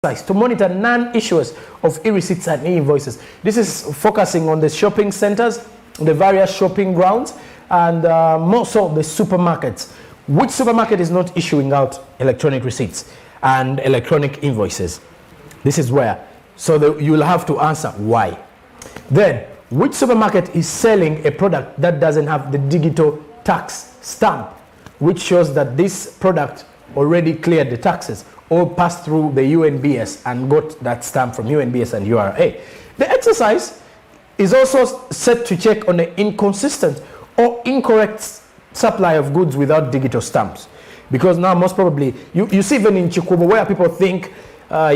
to monitor non-issuers of e-receipts and e-invoices. This is focusing on the shopping centers, the various shopping grounds, and more so the supermarkets. Which supermarket is not issuing out electronic receipts and electronic invoices? This is where. So you'll have to answer why. Then, which supermarket is selling a product that doesn't have the digital tax stamp, which shows that this product already cleared the taxes or passed through the UNBS and got that stamp from UNBS and URA. The exercise is also set to check on the inconsistent or incorrect supply of goods without digital stamps. Because now most probably, you see even in Chikubo where people think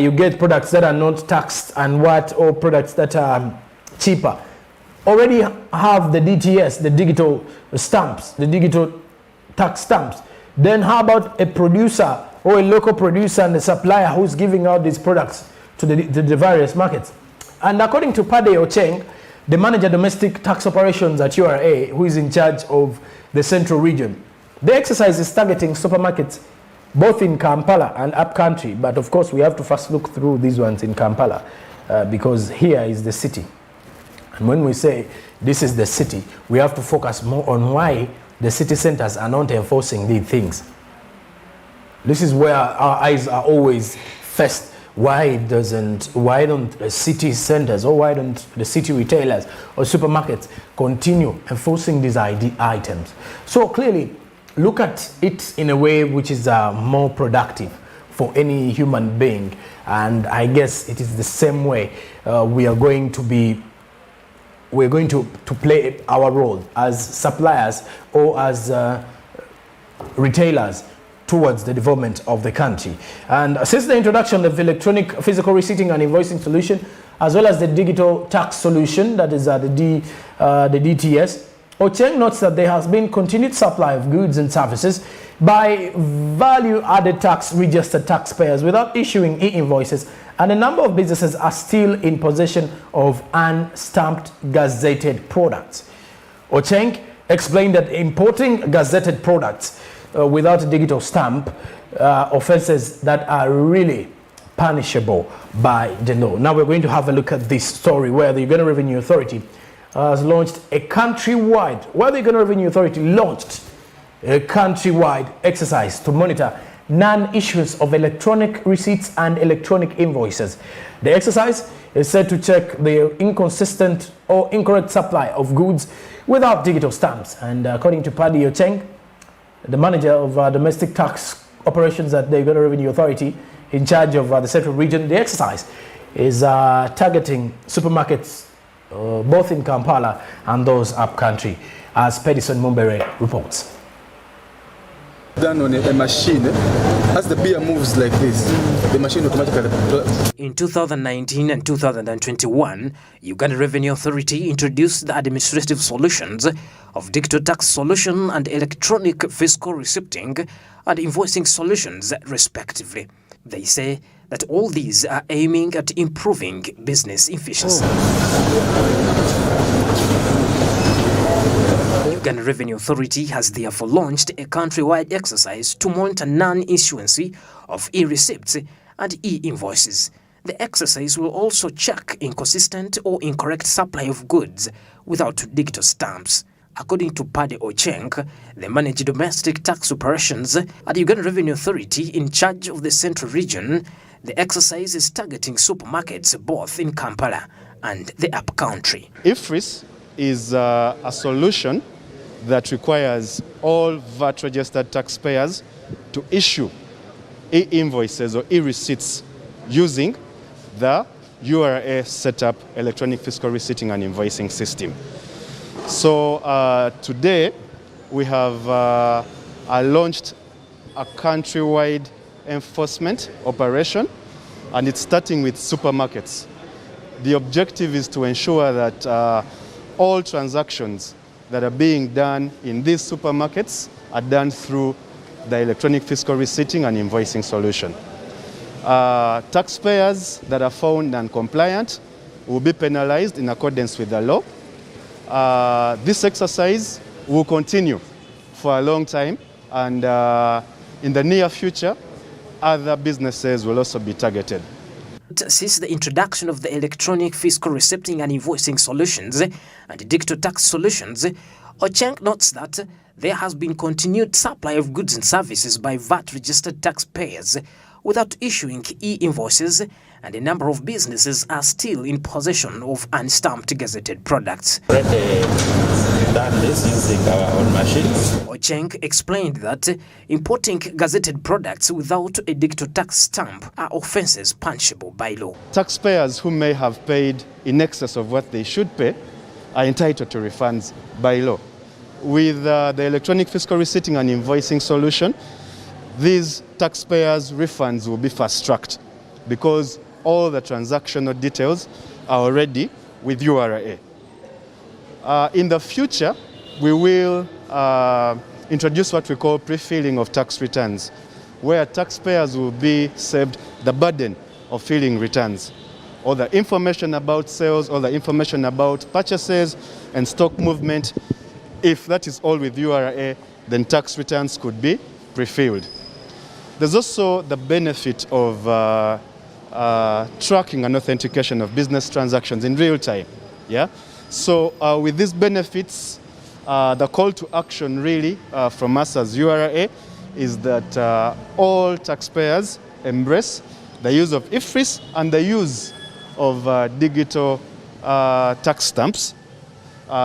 you get products that are not taxed and or products that are cheaper, already have the DTS, the digital stamps, the digital tax stamps. Then how about a producer or a local producer and a supplier who's giving out these products to the various markets? And according to Pade Ocheng, the manager domestic tax operations at URA, who is in charge of the central region, the exercise is targeting supermarkets both in Kampala and upcountry. But of course, we have to first look through these ones in Kampala because here is the city. And when we say this is the city, we have to focus more on why the city centers are not enforcing these things. This is where our eyes are always first. Why don't city centers or why don't the city retailers or supermarkets continue enforcing these ID items? So clearly, look at it in a way which is more productive for any human being. And I guess it is the same way we're going to play our role as suppliers or as retailers towards the development of the country. And since the introduction of electronic physical receipting and invoicing solution, as well as the digital tax solution, that is the DTS, Ocheng notes that there has been continued supply of goods and services by value-added tax registered taxpayers without issuing e-invoices, and a number of businesses are still in possession of unstamped gazetted products. Ocheng explained that importing gazetted products without a digital stamp offenses that are really punishable by the law. Now we're going to have a look at this story where the Uganda Revenue Authority has launched a countrywide, exercise to monitor non-issuance of electronic receipts and electronic invoices. The exercise is said to check the inconsistent or incorrect supply of goods without digital stamps. And according to Paddy Ocheng, the manager of domestic tax operations at the Uganda Revenue Authority in charge of the central region, the exercise is targeting supermarkets both in Kampala and those upcountry, as Pedison Mumbere reports. Done on a machine, as the beer moves like this, the machine automatically. In 2019 and 2021, Uganda Revenue Authority introduced the administrative solutions of digital tax solution and electronic fiscal receipting and invoicing solutions, respectively. They say that all these are aiming at improving business efficiency. Uganda Revenue Authority has therefore launched a countrywide exercise to monitor non-issuance of e-receipts and e-invoices. The exercise will also check inconsistent or incorrect supply of goods without digital stamps. According to Pade Ocheng, the manager domestic tax operations at the Uganda Revenue Authority in charge of the central region, the exercise is targeting supermarkets both in Kampala and the upcountry. E-Invoices is a solution that requires all VAT-registered taxpayers to issue e-invoices or e-receipts using the URA setup electronic fiscal receipting and invoicing system. So today we have launched a countrywide enforcement operation, and it's starting with supermarkets. The objective is to ensure that all transactions that are being done in these supermarkets are done through the electronic fiscal receipting and invoicing solution. Taxpayers that are found non-compliant will be penalized in accordance with the law. This exercise will continue for a long time, and in the near future, other businesses will also be targeted. Since the introduction of the electronic fiscal receipting and invoicing solutions and digital tax solutions, Ocheng notes that there has been continued supply of goods and services by VAT-registered taxpayers without issuing e-invoices, and a number of businesses are still in possession of unstamped gazetted products. Already done this using our own machines. Ocheng explained that importing gazetted products without a digital tax stamp are offences punishable by law. Taxpayers who may have paid in excess of what they should pay are entitled to refunds by law. With the electronic fiscal receipting and invoicing solution, these taxpayers' refunds will be fast-tracked because all the transactional details are already with URA. In the future, we will introduce what we call pre-filing of tax returns, where taxpayers will be saved the burden of filing returns. All the information about sales, all the information about purchases and stock movement, if that is all with URA, then tax returns could be pre-filled. There's also the benefit of tracking and authentication of business transactions in real time. Yeah? So with these benefits, the call to action really from us as URA is that all taxpayers embrace the use of IFRIS and the use of digital tax stamps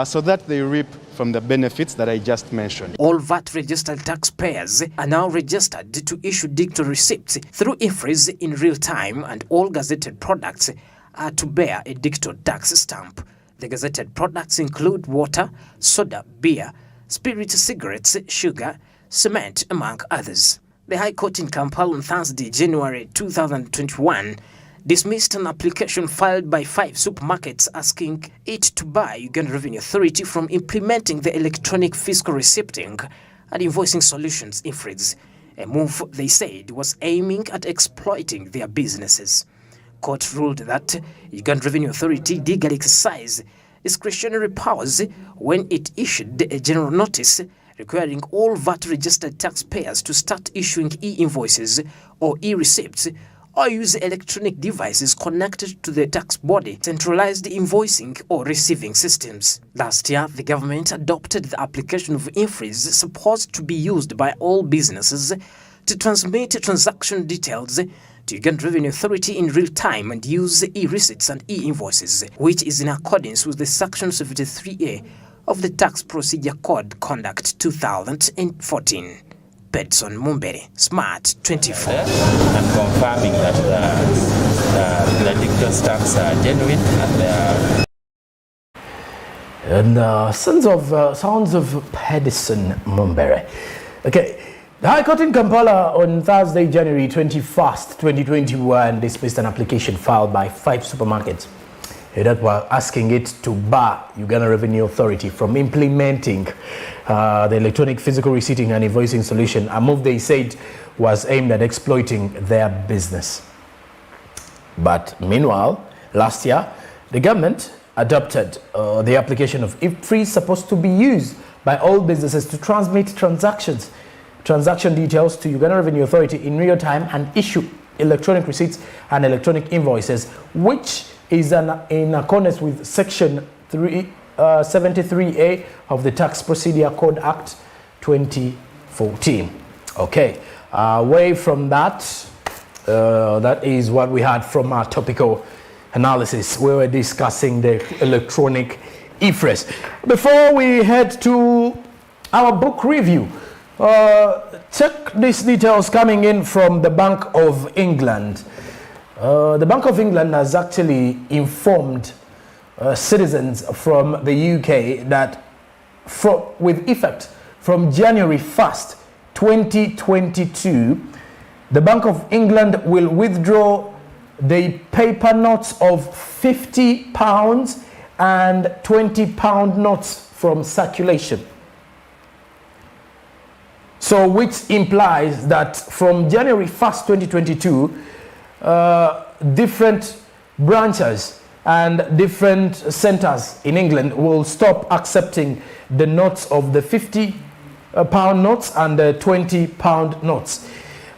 so that they reap from the benefits that I just mentioned. All VAT-registered taxpayers are now registered to issue digital receipts through IFRIS in real time, and all gazetted products are to bear a digital tax stamp. The gazetted products include water, soda, beer, spirits, cigarettes, sugar, cement, among others. The High Court in Kampala on Thursday, January 2021, dismissed an application filed by 5 supermarkets asking it to bar Uganda Revenue Authority from implementing the electronic fiscal receipting and invoicing solutions IFRIS, a move they said was aiming at exploiting their businesses. Court ruled that Uganda Revenue Authority legally exercised discretionary powers when it issued a general notice requiring all VAT-registered taxpayers to start issuing e-invoices or e-receipts or use electronic devices connected to the tax body, centralized invoicing or receiving systems. Last year, the government adopted the application of IFRIS supposed to be used by all businesses to transmit transaction details to Uganda Revenue Authority in real time and use e-receipts and e-invoices, which is in accordance with the Section 73A of the Tax Procedure Code Conduct 2014. Pedson Mumbere, Smart 24. And confirming that the digital stamps are genuine and they are... sounds of Pedson Mumbere. Okay. The High Court in Kampala on Thursday, January 21st, 2021, dismissed an application filed by 5 supermarkets that were asking it to bar Uganda Revenue Authority from implementing the electronic physical receipting and invoicing solution, a move they said was aimed at exploiting their business. But meanwhile, last year, the government adopted the application of IFRIS supposed to be used by all businesses to transmit transaction details to Uganda Revenue Authority in real time and issue electronic receipts and electronic invoices, which is in accordance with Section 73A of the Tax Procedure Code Act 2014. Okay, away from that, that is what we had from our topical analysis. We were discussing the electronic IFRIS. Before we head to our book review, check these details coming in from the Bank of England. The Bank of England has actually informed citizens from the UK that with effect from January 1st, 2022, the Bank of England will withdraw the paper notes of £50 and £20 notes from circulation. So which implies that from January 1st, 2022, different branches and different centers in England will stop accepting the notes of the £50 notes and the £20 notes.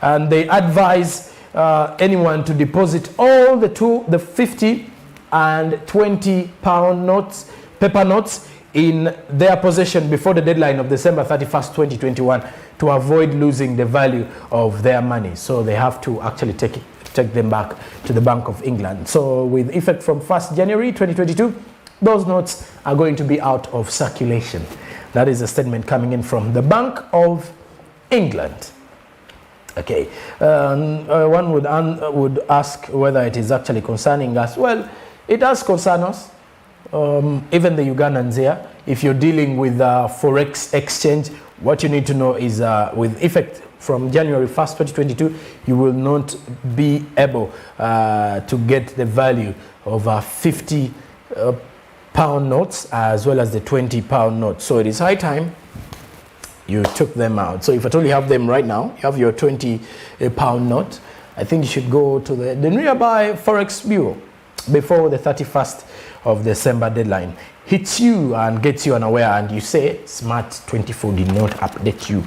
And they advise anyone to deposit all the 50 and 20 pound notes, paper notes, in their possession before the deadline of December 31st, 2021, to avoid losing the value of their money. So they have to actually take them back to the Bank of England. So with effect from 1st January 2022, those notes are going to be out of circulation. That is a statement coming in from the Bank of England. Okay, one would ask whether it is actually concerning us. Well, it does concern us. Even the Ugandans here, if you're dealing with forex exchange, what you need to know is with effect from January 1st, 2022, you will not be able to get the value of 50 pound notes as well as the 20 pound notes. So it is high time you took them out. So if at all you have them right now, you have your 20 pound note, I think you should go to the nearby Forex Bureau before the 31st of December deadline hits you and gets you unaware, and you say Smart 24 did not update you,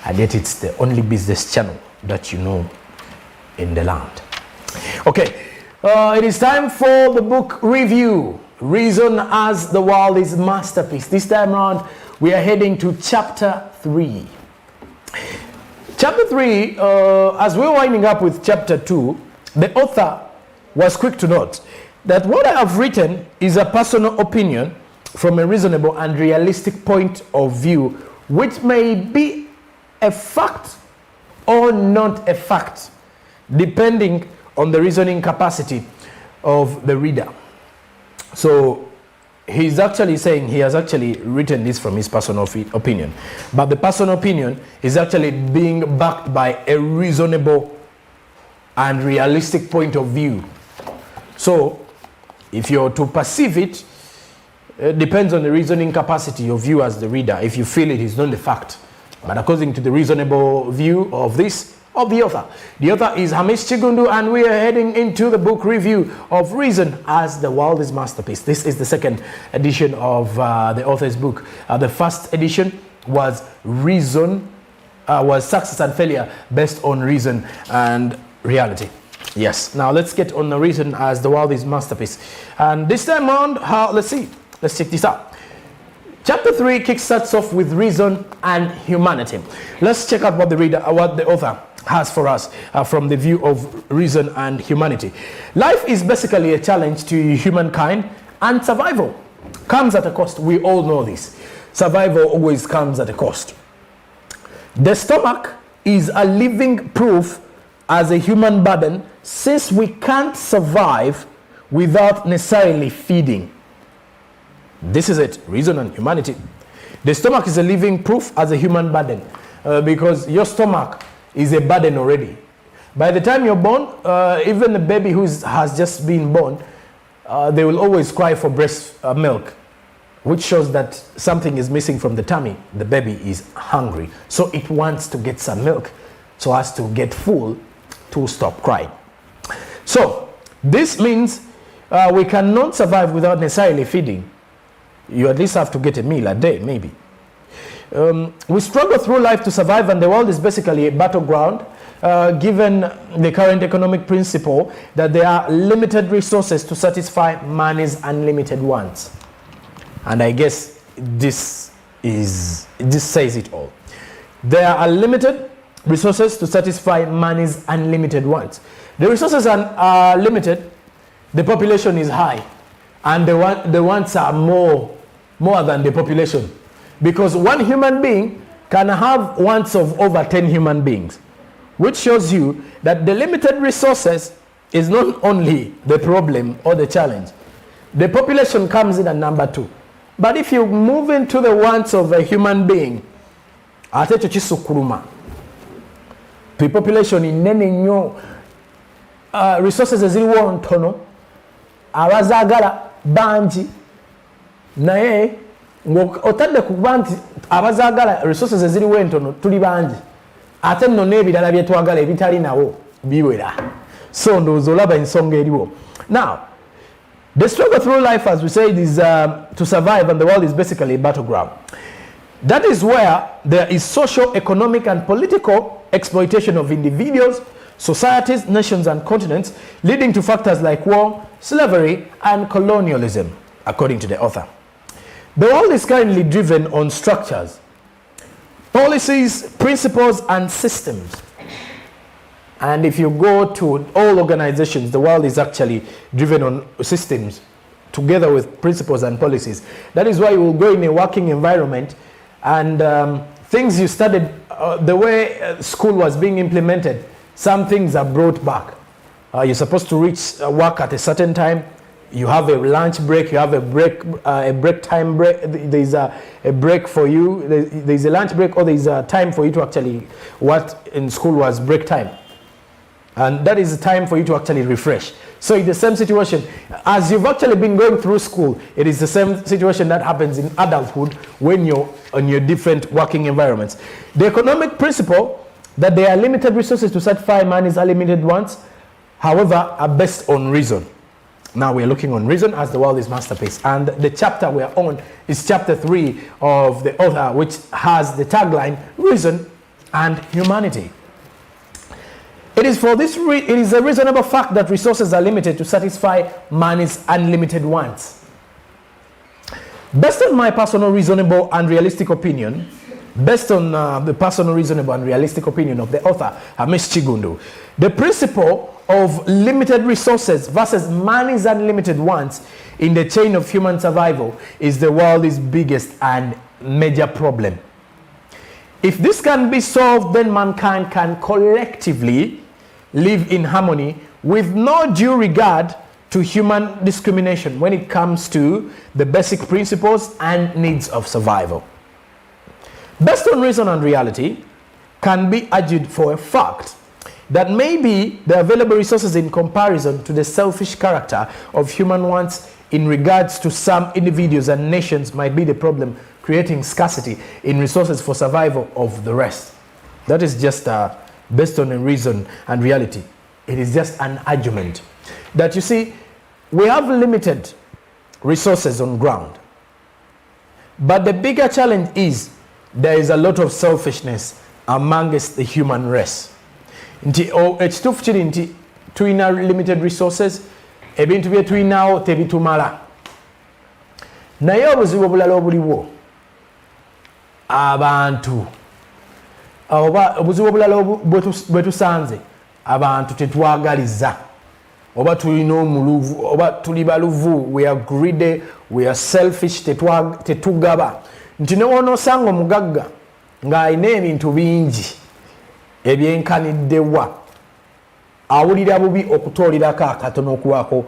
and yet it's the only business channel that you know in the land. Okay, it is time for the book review, Reason as the World's Masterpiece. This time around we are heading to chapter 3. Chapter 3, as we're winding up with chapter 2, the author was quick to note that what I have written is a personal opinion from a reasonable and realistic point of view, which may be a fact or not a fact, depending on the reasoning capacity of the reader. So he's actually saying he has actually written this from his personal opinion, but the personal opinion is actually being backed by a reasonable and realistic point of view. So if you're to perceive it, it depends on the reasoning capacity of you as the reader. If you feel it is not the fact, but according to the reasonable view of this, of the author. The author is Hamish Chigundu, and we are heading into the book review of Reason as the World's Masterpiece. This is the second edition of the author's book. The first edition was was Success and Failure based on reason and reality. Yes, now let's get on the Reason as the World's Masterpiece. And this time around, let's check this out. Chapter 3 kickstarts off with reason and humanity. Let's check out what the author has for us from the view of reason and humanity. Life is basically a challenge to humankind, and survival comes at a cost. We all know this. Survival always comes at a cost. The stomach is a living proof as a human burden, since we can't survive without necessarily feeding. This is it, reason and humanity. The stomach is a living proof as a human burden, because your stomach is a burden already. By the time you're born, even the baby who has just been born, they will always cry for breast milk, which shows that something is missing from the tummy. The baby is hungry, so it wants to get some milk so as to get full to stop crying. So this means we cannot survive without necessarily feeding. You at least have to get a meal a day, maybe. We struggle through life to survive, and the world is basically a battleground, given the current economic principle that there are limited resources to satisfy man's unlimited wants. And I guess this says it all. There are limited resources to satisfy man's unlimited wants. The resources are limited, the population is high, and the wants are more than the population, because one human being can have wants of over 10 human beings, which shows you that the limited resources is not only the problem or the challenge. The population comes in at number 2, but if you move into the wants of a human being, ate kyo kisukuluma. The population in nene nnyo, resources eziriwo ntono, abazaagala bangi, naye otadde kuba nti abazaagala resources eziriwo entono tuli bangi, ate nno n'ebirala bye twagala ebitali nawo biwera. So ndowooza olaba ensonga eriwo. Now, the struggle through life, as we said, is to survive, and the world is basically a battleground. That is where there is social, economic, and political exploitation of individuals, societies, nations, and continents, leading to factors like war, slavery, and colonialism, according to the author. The world is currently driven on structures, policies, principles, and systems. And if you go to all organizations, the world is actually driven on systems together with principles and policies. That is why you will go in a working environment and things you studied, the way school was being implemented, some things are brought back. You're supposed to reach work at a certain time. You have a lunch break, you have a break time break. There's a break for you. There's a lunch break, or there's a time for you to actually, what in school was break time. And that is the time for you to actually refresh. So in the same situation, as you've actually been going through school, it is the same situation that happens in adulthood when you're on your different working environments. The economic principle that there are limited resources to satisfy man's unlimited wants, however, are based on reason. Now we're looking on reason as the world is masterpiece. And the chapter we're on is chapter 3 of the author, which has the tagline, Reason and Humanity. It is a reasonable fact that resources are limited to satisfy man's unlimited wants. Based on my personal reasonable and realistic opinion, based on the personal reasonable and realistic opinion of the author, Amish Chigundu, the principle of limited resources versus man's unlimited wants in the chain of human survival is the world's biggest and major problem. If this can be solved, then mankind can collectively live in harmony with no due regard to human discrimination when it comes to the basic principles and needs of survival. Based on reason and reality, can be argued for a fact that maybe the available resources in comparison to the selfish character of human wants in regards to some individuals and nations might be the problem, creating scarcity in resources for survival of the rest. That is just based on a reason and reality. It is just an argument that, you see, we have limited resources on ground, but the bigger challenge is there is a lot of selfishness amongst the human race. Ekituufu kiri nti tulina limited resources, ebintu bye tulinawo tebitumala. Naye obuzibu obulala obuliwo, abantu oba obuzibu obulala bwe tusanze, abantu tetwagaliza, oba tulina omuluvu, oba tuli baluvu, we are greedy, we are selfish, tetugaba. Nti newonosanga omugagga ng'alina ebintu bingi ebyenkaniddewa, awulira bubi okutoolirako akatono okubaako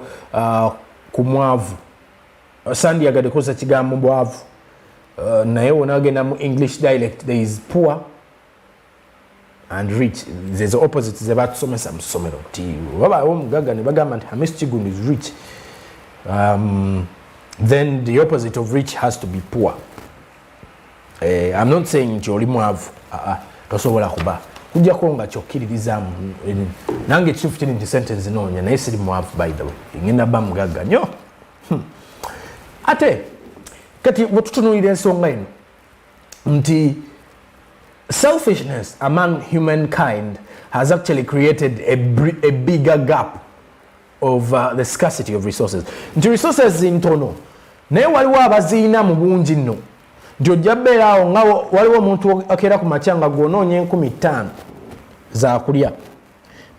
ku mwavu. Sandyagadde koza kigambo bwavu, naye wonagenda mu English dialect, there is poor and rich. There's the opposite ze batusomesa mu ssomero nti wabaawo omugagga ne bagamba nti Hamis Chigundu is rich, then the opposite of rich has to be poor. I'm not saying nti oli mwavu, tosobola kuba kujjako nga kyokkiririzaamu. Nange ekituufu kiri nti sentence noonya naye siri mwavu, by the way, ngenda ba mugagga nnyo. Ate kati bwe tutunuulira ensonga eno nti selfishness among humankind has actually created a bigger gap of the scarcity of resources. Nti resources ntono naye waliwo abaziina mu bungi nno, nti ojja beeraawo nga waliwo omuntu akeera ku makya nga gw'onoonya 15,000 za kulya,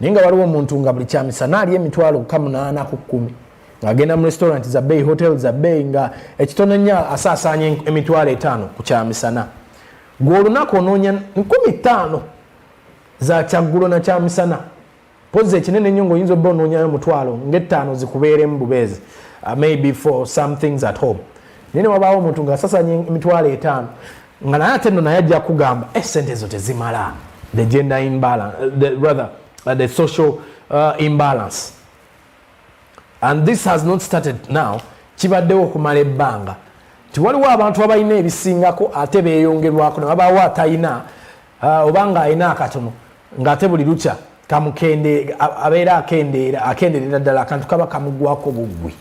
naye nga waliwo omuntu nga buli kyamisana alya emitwalo 8 ku 10, ng'agenda mu restaurant za bbeeyi, hotel za bbeeyi, nga ekitono nnyo asaasaanya emitwalo 5 ku kyamisana. Gw'olunaku onoonya 15,000 za kyaggulo na kyamisana, pozi ekinene nnyo ng'oyinza obba onoonyayo mutwalo ng'ettaano zikubeeremu bubeezi, maybe for some things at home. Naye wabaawo omuntu ng'asasanya emitwalo 5 nga naye ate nno naye ajja kugamba essente ezo tezimala. The gender imbalance, the social imbalance. And this has not started now, kibaddewo okumala ebbanga. Waliwo abantu abalina ebisingako ate beeyongerwako, ne wabaawo atalina oba ng'alina akatono ng'ate buli lukya abeera akendeerera ddala akantu kaba kamugwako buggwi.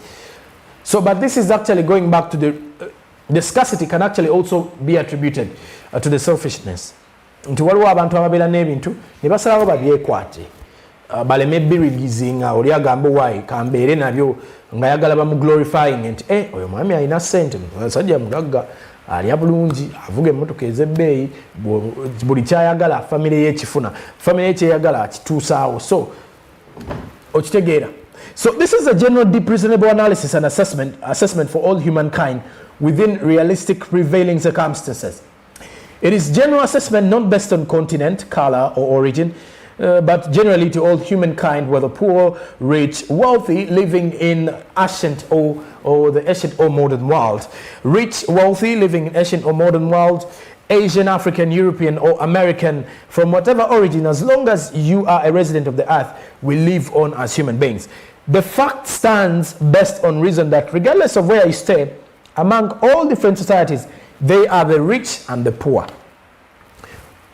So, but this is actually going back to the scarcity can actually also be attributed to the selfishness. Nti waliwo abantu ababeera n'ebintu ne basalawo babyekwate. baleme be releasing oli agamba why kambeere nabyo nga yagala bamu glorifying nti oyo mwami alina ssente asajja mugagga alya bulungi avuga emmotoka ez'ebbeeyi buli kyayagala famire y'ekifuna famire y'ekyeyagala akituusaawo so okitegeera. So this is a general deep reasonable analysis and assessment for all humankind within realistic prevailing circumstances. It is general assessment not based on continent, color or origin, but generally to all humankind, whether poor, rich, wealthy, living in ancient or the ancient or modern world. Rich, wealthy, living in ancient or modern world, Asian, African, European or American, from whatever origin, as long as you are a resident of the earth, we live on as human beings. The fact stands based on reason that regardless of where you stay, among all different societies, they are the rich and the poor.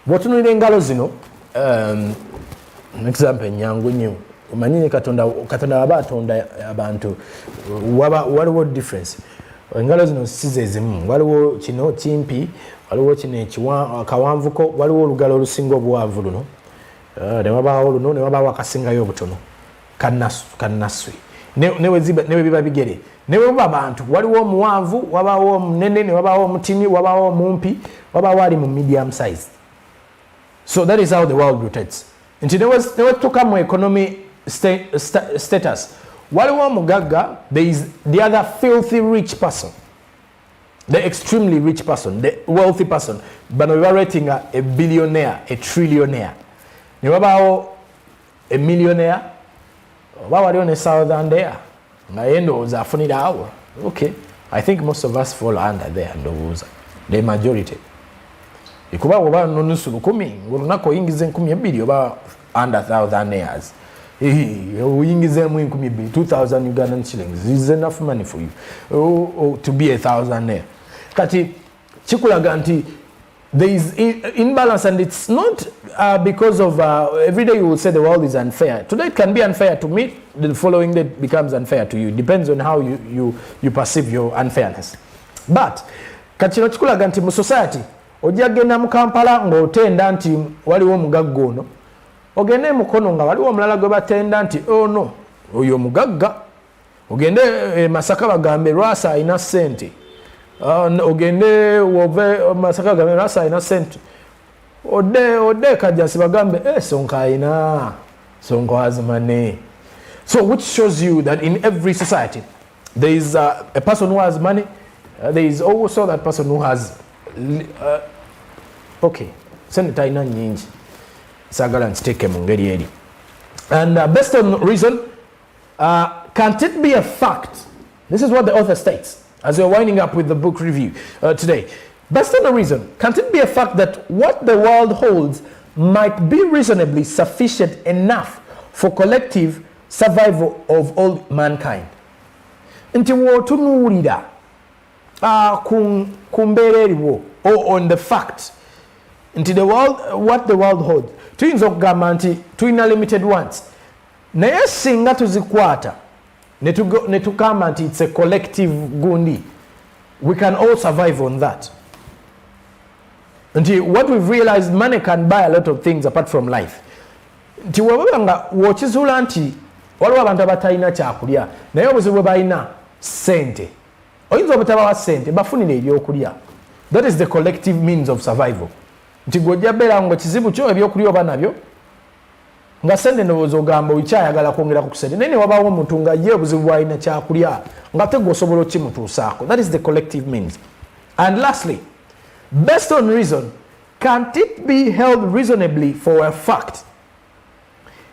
Watunulira engalo zino, example nyangu nnyo omanyine katonda aba atonda abantu waliwo difference. Engalo zino size ezimu, waliwo kino kimpi, waliwo kino akawanvuko, waliwo olugalo olusinga obuwanvu luno, ne wabaawo luno, ne wabaawo akasingayo obutono kannaswi ne biba bigere ne bwe abantu waliwo omuwanvu, wabaawo omunene, ne wabaawo omutini, wabaawo omumpi, wabaawo ali mu medium size. So that is how the world rotates. Nti ne wetuka mu economy status, waliwo omugagga, there is the other filthy rich person, the extremely rich person, the wealthy person. Bano we are rating a billionaire, a trillionaire. Ne wabaawo a millionaire, wabaawo waliwo ne southern there. Nga endowooza afunira awo. Okay, I think most of us fall under there, ndowooza the majority. Ikuba oba nonusu 10 olunaku oyingiza 2,000 oba under thousandaires. Oyingiza 2,000 Ugandan shillings is enough money for you to be a thousandaire. Kati chikulaga nti there is imbalance, and it's not because of every day you will say the world is unfair. Today it can be unfair to me, the following day it becomes unfair to you. It depends on how you perceive your unfairness. But kati chikulaga nti mu society ojja genda mu Kampala ng'otenda nti waliwo omugagga ono, ogende mukono nga waliwo omulala gwe batenda nti no oyo omugagga, ogende Masaka bagambe Ura'S alina ssente, ogende wove Masaka bagambe Ura'S alina ssente, ode Kajjansi bagambe Sonko alina, Sonko has money. So which shows you that in every society there is a person who has money, there is also that person who has okay, sente talina nyingi sagala ntiteeke mu ngeri eri. And based on reason, can't it be a fact, this is what the author states as we're winding up with the book review today, based on a reason, can't it be a fact that what the world holds might be reasonably sufficient enough for collective survival of all mankind? Nti wotunuulira ku mbeera eriwo or on the fact nti the world, what the world holds, tuyinza okugamba nti tulina limited ones, naye singa tuzikwata ne tugamba nti it's a collective gundi, we can all survive on that. Nti what we've realized, money can buy a lot of things apart from life. Nti wababa nga wokizuula nti waliwo abantu abatalina kyakulya naye obuzibu bwe balina ssente, oyinza obutabawa ssente bafunire ebyokulya. That is the collective means of survival. Nti gwojja beera nga kizibu kyo ebyokulya oba nabyo nga ssente ndowooza ogamba okyayagala kwongera ku ssente, naye ne wabaawo omuntu nga ye obuzibu bwalina kyakulya nga tegwe osobola okimutuusaako. That is the collective means. And lastly, based on reason, can't it be held reasonably for a fact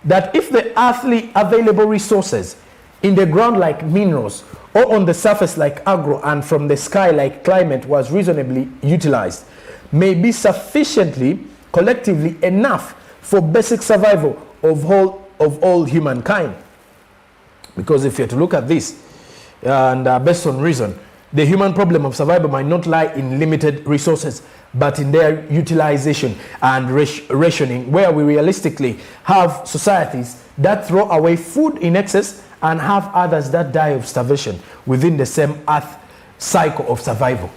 that if the earthly available resources in the ground like minerals, or on the surface like agro, and from the sky like climate was reasonably utilized, may be sufficiently collectively enough for basic survival of all humankind? Because if you're to look at this and based on reason, the human problem of survival might not lie in limited resources but in their utilization and rationing, where we realistically have societies that throw away food in excess and have others that die of starvation within the same earth cycle of survival.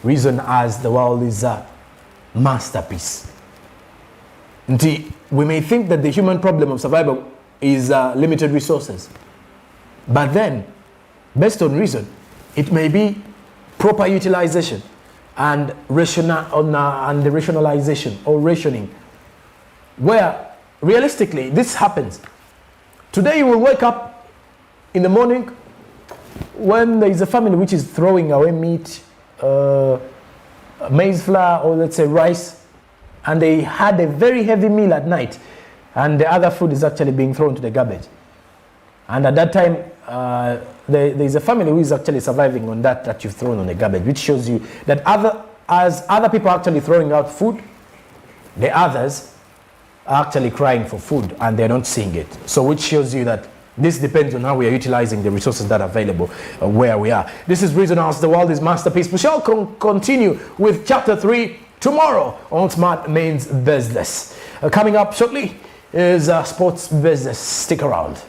Reason as the world is a masterpiece. We may think that the human problem of survival is limited resources. But then, based on reason, it may be proper utilization and the rationalization or rationing, where realistically this happens. Today you will wake up in the morning when there is a family which is throwing away meat, maize flour, or let's say rice, and they had a very heavy meal at night, and the other food is actually being thrown to the garbage. And at that time, there is a family who is actually surviving on that you've thrown on the garbage, which shows you that as other people are actually throwing out food, the others are actually crying for food and they're not seeing it. So which shows you that this depends on how we are utilizing the resources that are available where we are. This is Reason As the World is Masterpiece. We shall continue with Chapter 3 tomorrow on Smart Means Business. Coming up shortly is Sports Business. Stick around.